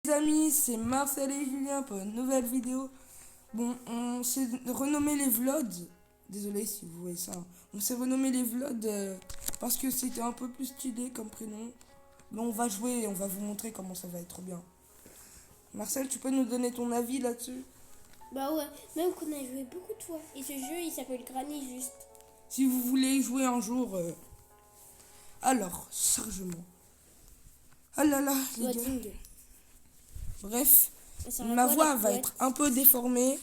Les amis, c'est Marcel et Julien pour une nouvelle vidéo. Bon, on s'est renommé les vlogs. Désolé si vous voyez ça. On s'est renommé les vlogs parce que c'était un peu plus stylé comme prénom. Mais on va jouer et on va vous montrer comment ça va être bien. Marcel, tu peux nous donner ton avis là-dessus? Bah ouais, même qu'on a joué beaucoup de fois. Et ce jeu, il s'appelle Granny juste. Si vous voulez y jouer un jour. Alors, chargement. Ah là là, les gars. Loading. Bref, Ça sert à ma quoi, voix la va couette être un peu déformée.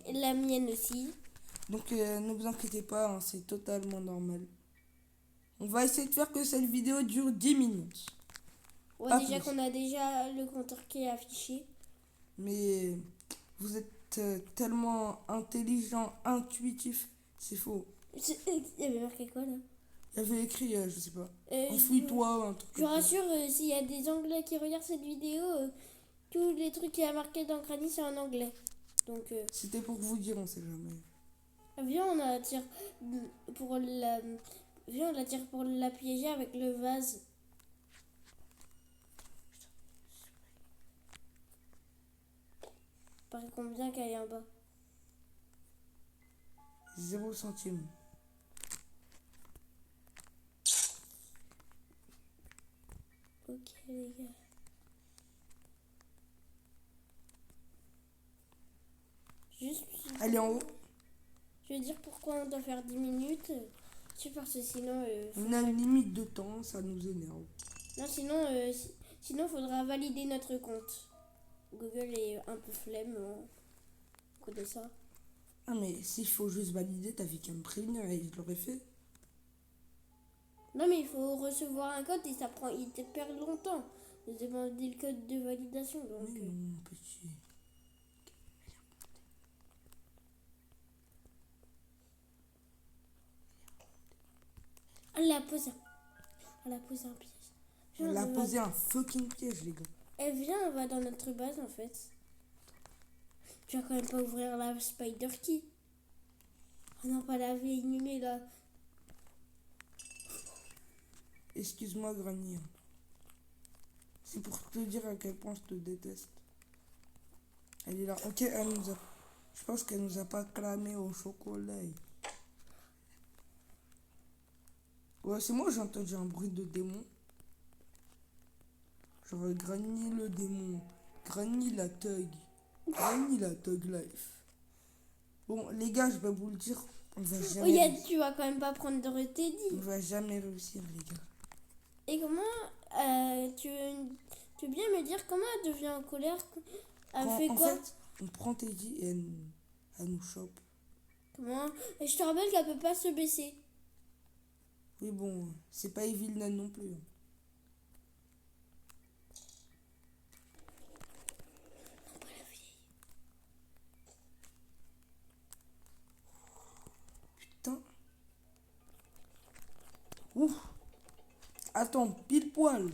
Et la mienne aussi. Donc ne vous inquiétez pas, hein, c'est totalement normal. On va essayer de faire que cette vidéo dure 10 minutes. Ouais, Pas déjà plus. qu'on a déjà le compteur qui est affiché. Mais vous êtes tellement intelligent, intuitif, c'est faux. Il y avait marqué quoi là? Il y avait écrit, je sais pas, je, enfuis-toi, un truc je vous comme ça. rassure, s'il y a des Anglais qui regardent cette vidéo, tous les trucs qu'il y a marqué dans Granny, c'est en anglais. Donc, C'était pour vous dire, on sait jamais. viens, on la tire pour la... Viens, on la tire pour la piéger avec le vase. Par combien qu'elle est en bas? 0 centime. Ok les gars. Juste. Elle est en haut. Je vais dire pourquoi on doit faire 10 minutes. C'est parce que sinon. On a une limite de temps, ça nous énerve. Non, sinon, sinon, faudra valider notre compte. Google est un peu flemme. On connaît ça. Ah mais s'il faut juste valider, t'avais qu'à me prévenir et je l'aurais fait. Non, mais il faut recevoir un code et ça prend. Il te perd longtemps de demander le code de validation. Donc, Mais non, petit. elle a posé. Elle a posé un piège. Viens, Elle a on posé va- un fucking piège, les gars. Elle vient, on va dans notre base en fait. Tu vas quand même pas ouvrir la spider key. Oh non, pas la vieille numée là. Excuse-moi, Granny. C'est pour te dire à quel point je te déteste. Elle est là. Ok, je pense qu'elle nous a pas clamé au chocolat. Ouais, c'est moi, j'ai entendu un bruit de démon. Genre Granny le démon. Granny la thug. Granny la thug life. Bon, les gars, je vais vous le dire. On va Oh, jamais réussir. tu vas quand même pas prendre de Teddy. On va jamais réussir, les gars. Et comment tu veux bien me dire comment elle devient en colère? Elle fait En quoi? fait, on prend Teddy et elle nous chope. Comment? Et je te rappelle qu'elle peut pas se baisser. Oui, bon, c'est pas Evil Nan non plus. Non, pas la vieille. Putain. Ouf. Attends, pile poil.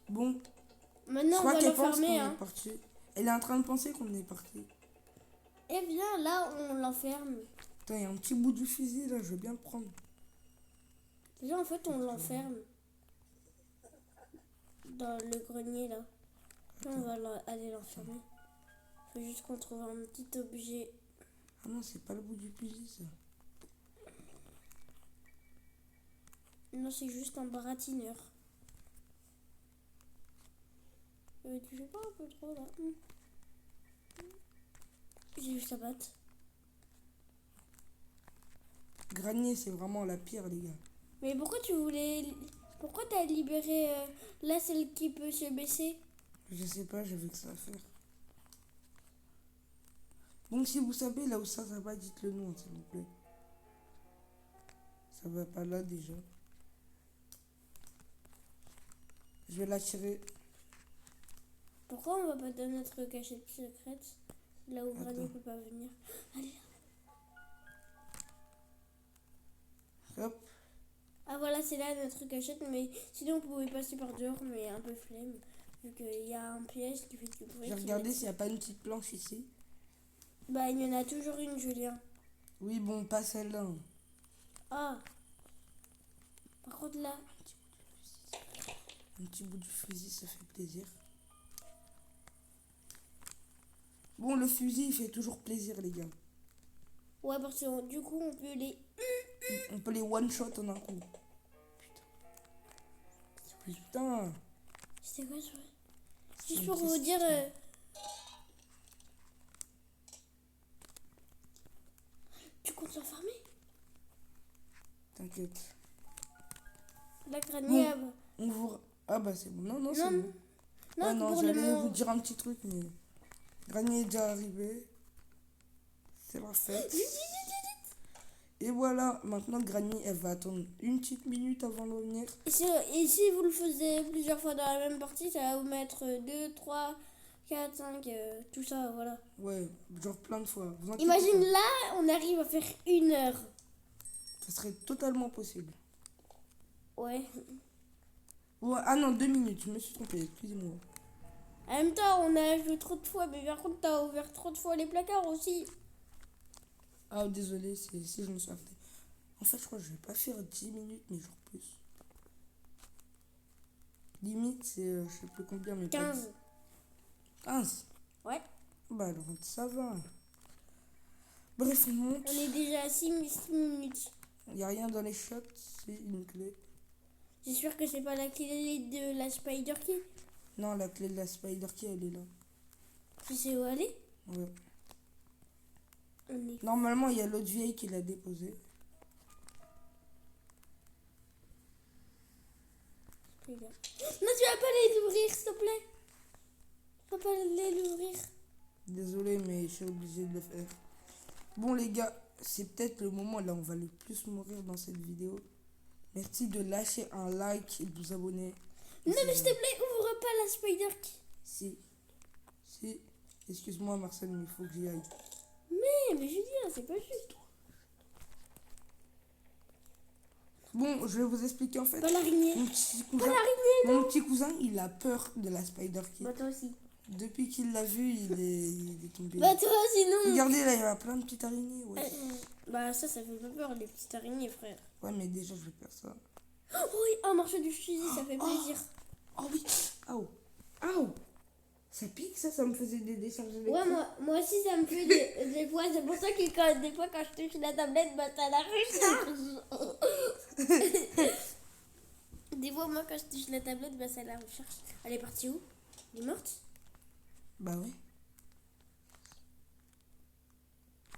Bon, je Maintenant on crois va qu'elle pense qu'on l'enfermer. est Hein. parti. Elle est en train de penser qu'on est parti. Et viens, là on l'enferme. Attends, il y a un petit bout du fusil là, je veux bien le prendre. Viens, en fait on l'enferme. Dans le grenier là. Là, on va aller l'enfermer. Faut juste qu'on trouve un petit objet. Ah non, c'est pas le bout du fusil ça. Non, c'est juste un baratineur. Tu fais pas un peu trop là? J'ai vu sa batte. Granier, c'est vraiment la pire, les gars. Mais pourquoi tu voulais. Pourquoi t'as libéré là celle qui peut se baisser? Je sais pas, j'avais que ça à faire. Donc si vous savez là où ça va, dites-le nous, hein, s'il vous plaît. Ça va pas là déjà. Je vais la tirer. Pourquoi on va pas dans notre cachette secrète? Là où Granny peut pas venir. Allez. Hop. Ah voilà, c'est là notre cachette, mais sinon on pouvait passer par dehors, mais un peu flemme. Vu qu'il y a un piège qui fait du bruit. J'ai regardé s'il n'y a pas une petite planche ici. Bah il y en a toujours une, Julien. Oui, bon, pas celle-là. Hein. Ah. Par contre là. Un petit bout du fusil, ça fait plaisir. Bon, le fusil, il fait toujours plaisir, les gars. Ouais, parce que du coup, on peut les... On peut les one-shot en un coup. Putain. C'était quoi, ça? C'est Juste pour une vous dire... question. Tu comptes l'enfermer? T'inquiète. La granny, Bon. On vous... Ah bah c'est bon. Non, non, c'est non, bon. non, Ah non, pour le j'allais moment... vous dire un petit truc, mais... Granier est déjà arrivé. C'est la fête. Et voilà, maintenant Granny, elle va attendre une petite minute avant de revenir. Et si vous le faisiez plusieurs fois dans la même partie, ça va vous mettre 2, 3, 4, 5, tout ça, voilà. Ouais, genre plein de fois. Vous inquiétez Imagine pas. là, on arrive à faire 1 heure. Ça serait totalement possible. Ouais. Ouais, ah non, 2 minutes, je me suis trompé, excusez-moi. En même temps, on a joué trop de fois, mais par contre, t'as ouvert trop de fois les placards aussi. Ah, désolé si je me suis arrêté. En fait, je crois que je vais pas faire 10 minutes, mais genre plus. Limite, c'est je sais plus combien, mais 15. pas 15. Ouais. Bah alors, ça va. Bref, on monte. On est déjà à 6 minutes. Il n'y a rien dans les shots, c'est une clé. J'espère que c'est pas la clé de la Spider Key. Non, la clé de la Spider Key, elle est là. Tu sais où aller? Ouais. On est... Normalement, il y a l'autre vieille qui l'a déposée. Non, tu vas pas aller l'ouvrir, s'il te plaît. Tu vas pas aller l'ouvrir. Désolé, mais je suis obligé de le faire. Bon, les gars, c'est peut-être le moment là où on va le plus mourir dans cette vidéo. Merci de lâcher un like et de vous abonner. Non, mais s'il te plaît, ouvre pas la Spider Key. Si. Excuse-moi, Marcel, mais il faut que j'y aille. Mais Julien, c'est pas juste. Bon, je vais vous expliquer en fait. Pas l'araignée. Mon petit Pas cousin, l'araignée, non. mon petit cousin, il a peur de la Spider Key. Bah, toi aussi. Depuis qu'il l'a vu, il est tombé. Bah, toi aussi, non. Regardez, là, il y a plein de petites araignées. Ouais, Bah, ça fait pas peur, les petites araignées, frère. ouais, mais déjà, je vais faire ça. Oh oui, un marché du fusil, ça fait plaisir. Oh oui. Aouh. Ça pique, ça me faisait des décharges électriques. Ouais, moi aussi, ça me fait des fois. C'est pour ça que des fois, quand je touche la tablette, bah, ça la recharge. Des fois, moi, quand je touche la tablette, bah, ça la recharge. Elle est partie où? Elle est morte? Bah ouais.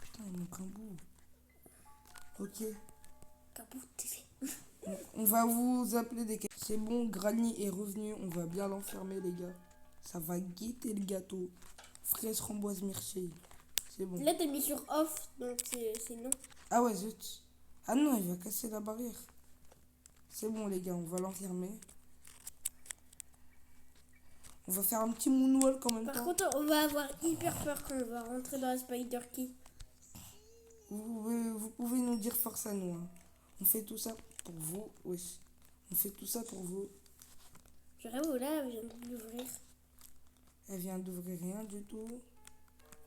Putain, il manque un bout. Ok. Capot, t'es fait. On va vous appeler des questions. C'est bon, Granny est revenu. On va bien l'enfermer, les gars. Ça va guetter le gâteau. Fraise, framboise, myrtille. C'est bon. Là, t'as mis sur off, donc c'est non. Ah ouais, zut. Ah non, il va casser la barrière. C'est bon, les gars, on va l'enfermer. On va faire un petit moonwalk en même Par temps. contre, on va avoir hyper peur quand on va rentrer dans la Spider Key. Vous pouvez nous dire force à nous. Hein. On fait tout ça pour vous. Oui. On fait tout ça pour vous. Je rêve, là, je viens d'ouvrir. Elle vient d'ouvrir rien du tout.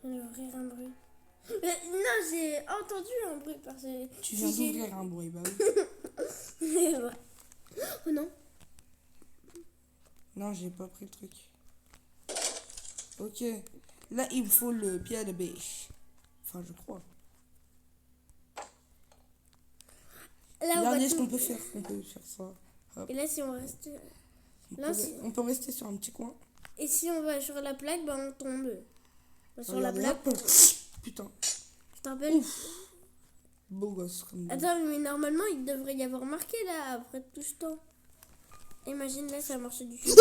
Je viens d'ouvrir un bruit. Non, j'ai entendu un bruit parce que... Tu viens d'ouvrir un bruit, bah oui. Oh non. Non, j'ai pas pris le truc. Ok. Là, il me faut le pied à la bêche. Enfin, je crois. Là, Regardez ce qu'on peut faire. On peut faire ça. Hop. Et là, si on reste... On peut rester sur un petit coin. Et si on va sur la plaque, bah on tombe. Bah, sur Regardez, la plaque, hop. Putain. je te rappelle. Beau gosse comme Attends, mais normalement, il devrait y avoir marqué là, après tout ce temps. Imagine là, ça marche du tout.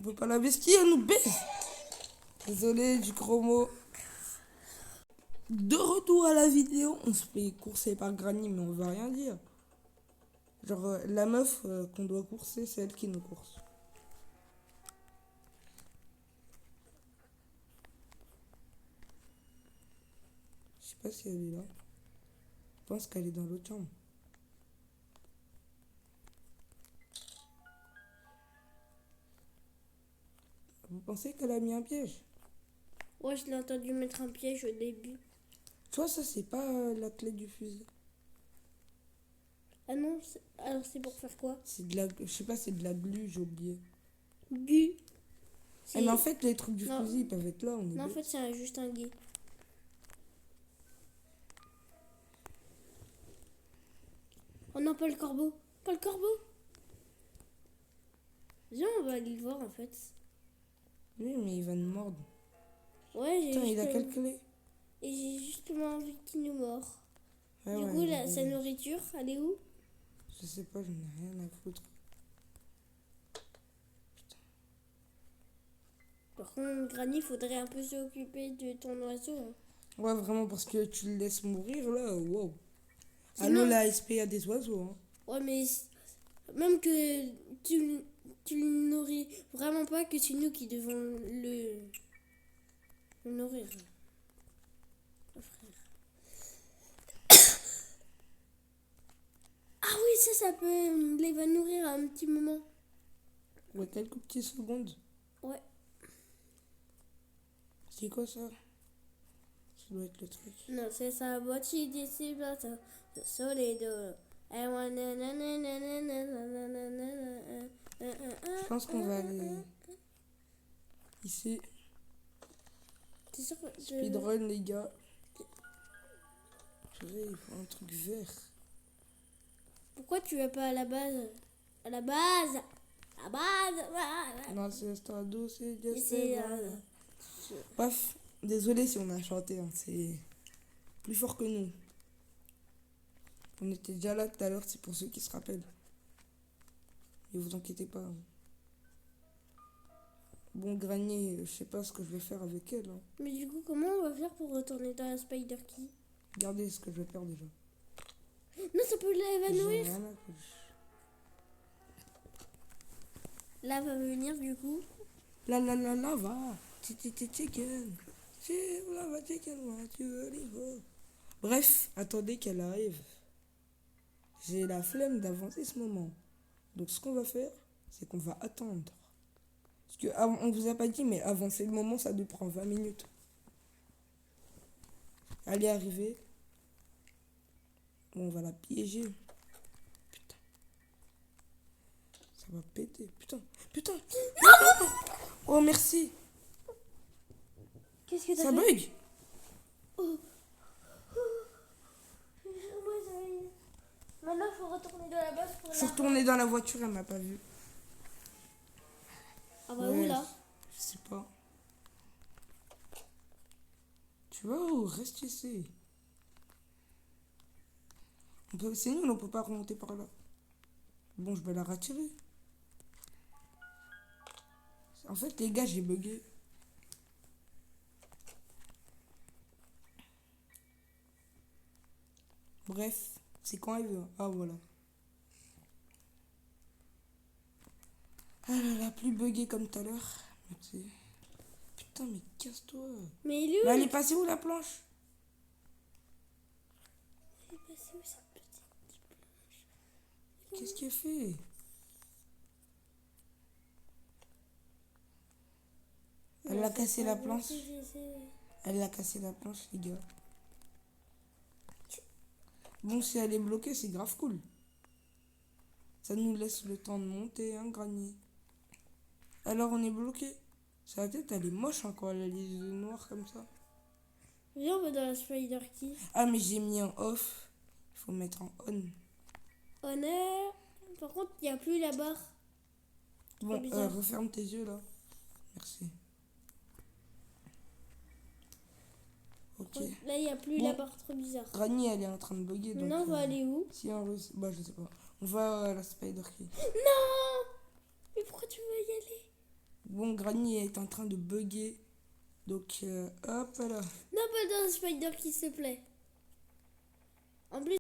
On peut pas la vestir, elle nous baisse. Désolé du gros mot. De retour à la vidéo, on se fait courser par Granny, mais on veut rien dire. Genre, la meuf qu'on doit courser, c'est elle qui nous course. Je sais pas si elle est là. Je pense qu'elle est dans l'autre chambre. Vous pensez qu'elle a mis un piège? Ouais, je l'ai entendu mettre un piège au début. Toi, ça, c'est pas la clé du fusil. Ah non, alors c'est pour faire quoi? C'est de la... Je sais pas, c'est de la glu, j'ai oublié. Gu. Eh, mais en fait, les trucs du Non. fusil, ils peuvent être là. On est Non, en bête. fait, c'est juste un guet. Oh non, pas le corbeau. Pas le corbeau. Viens, on va aller le voir en fait. Oui, mais il va nous mordre. Ouais, j'ai Putain, il a juste... quelle clé? Et j'ai justement envie qu'il nous mord. Ouais, Du ouais, coup, mais sa nourriture, elle est où? je sais pas, j'en ai rien à foutre. Par contre, Granny, faudrait un peu s'occuper de ton oiseau. Hein. Ouais, vraiment, parce que tu le laisses mourir, là, wow. Sinon- Allô, la SPA des oiseaux, hein. Ouais, mais même que tu le nourris vraiment pas, que c'est nous qui devons le nourrir. Oh, frère. Ah oui, ça peut les va nourrir à un petit moment. Ouais, quelques petites secondes. Ouais. C'est quoi ça? Ça doit être le truc. Non, c'est ça. Voici d'ici, le soleil de... Je pense qu'on va aller ici. T'es sûr que Speedrun, les gars. Purée, il faut un truc vert. Pourquoi tu vas pas à la base? À la base! À la base! Non, c'est Stado, c'est Et c'est, Bref, désolé si on a chanté, hein, c'est plus fort que nous. On était déjà là tout à l'heure, c'est pour ceux qui se rappellent. Ne vous inquiétez pas. Hein. Bon, Granier, je sais pas ce que je vais faire avec elle. Hein. Mais du coup, comment on va faire pour retourner dans la Spider Key? Regardez ce que je vais faire déjà. Non, ça peut l'évanouir. J'ai rien à foutre. Là, va venir du coup. La va. Chicken. La va chicken, tu veux les veaux. Bref, attendez qu'elle arrive. J'ai la flemme d'avancer ce moment. Donc ce qu'on va faire, c'est qu'on va attendre. Parce que on vous a pas dit, mais avancer le moment, ça nous prend 20 minutes. Elle est arrivée. Bon, on va la piéger. Putain. Ça va péter. Putain. Oh, merci. Qu'est-ce que t'as Ça fait? bug. Maintenant, il faut retourner dans la base pour Je suis retournée dans la voiture, elle m'a pas vu. Ah bah Ouais, où là? Je sais pas. Tu vas où? Reste ici. C'est nul, on peut pas remonter par là. Bon, je vais la retirer. En fait, les gars, j'ai bugué. Bref, c'est quand elle veut. Ah, voilà. Ah là là, plus bugué comme tout à l'heure. Putain, mais casse-toi. Mais il est où? Mais elle est passée où la planche? Elle est passée où cette petite planche? Qu'est-ce qu'elle fait? Elle a cassé la planche. Elle a cassé la planche, les gars. Bon, si elle est bloquée, c'est grave cool. Ça nous laisse le temps de monter, hein, Granier. Alors, on est bloqué. Sa tête, elle est moche, hein, quand elle a les yeux noirs comme ça. Viens, on va dans la Spider Key. Ah, mais j'ai mis en off. Il faut mettre en on. Honneur. Par contre, il n'y a plus la barre. Bon, bizarre. referme tes yeux, là. Merci. Ok. Là, il n'y a plus Bon. la barre, trop bizarre. Granier, elle est en train de bugger. Donc, Maintenant, on va aller où? si on réussit... Bah, je sais pas. On va à la Spider Key. Non! Mais pourquoi tu veux y aller? Bon, Granier est en train de bugger. Donc, hop là. Non, pas dans la Spider Key, s'il te plaît. En plus,